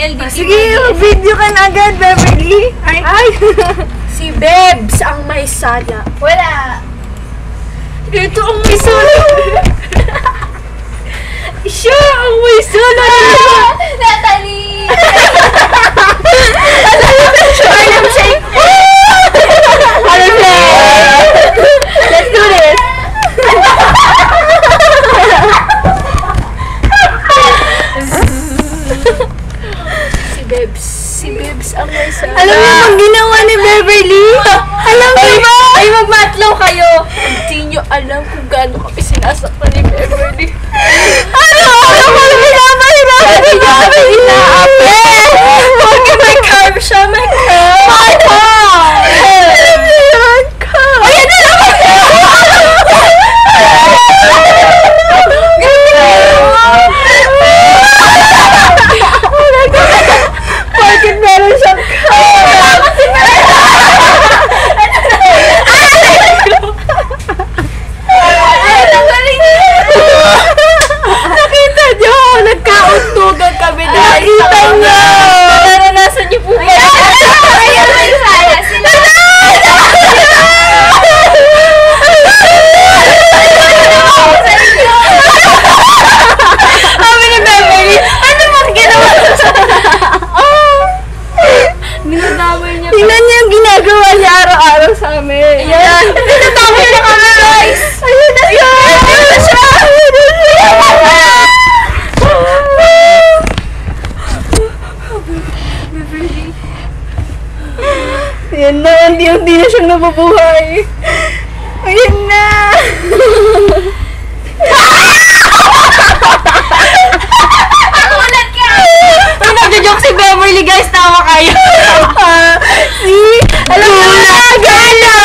LDT. Sige, video ka na agad, Beverly. Ay. Si Bebs ang may sala. Wala. Ito ang may sala. Siya ang may sala. Natalie! Alam siya. Alam siya. Let's do this. Si Bebs ang may sala. Alam mo yung ginawa ni Beverly? Alam mo ba? Ay, magmatlaw kayo. Hindi nyo alam kung gaano kami sinasaktan ni Beverly. Ano? Alam mo yung pinapahirapan ni Beverly? Bakit may curve siya? May curve. Ano? Ayan ka. Ayan na naman siya! Bakit meron siyang nakita niyo! Nagkauntugan kami dahil nakita niyo! Naranasan niyo po ba? Ayan may sana! Sabi ni Beverly, ano bang ginawa sa Dinadamay niya. tingnan niyo yung ginagawa niya araw-araw sa amin. Ayan. Dinadamay niya kami, guys! Ayun na siya! Ayun na siya! Ayun na siya! Ayan na, hindi na siyang nabubuhay. Ayan na! Ulat ka! Ay, nagjo-joke si Beverly, guys. Tawa kayo. See? Alam mo na, gala!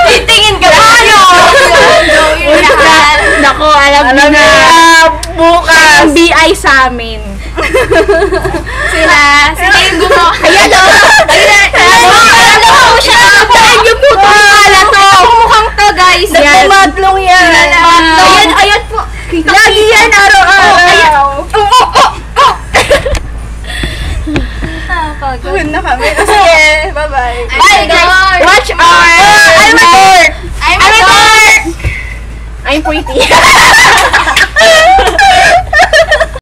Titingin ka ba? Ano? Naku, alam niyo na. Bukas. Ang BI sa amin. Sila yung gumawa. Ayan o! Ayan o! Siya! Ayan yung puto ng kala to! Mukhang to, guys. Nagpumatlong yan! Ayan, ayan po. Lagi yan araw-araw! Pagod na kami. Sige, bye-bye. Bye, guys. Watch our... I'm a dork! I'm a dork. I'm pretty.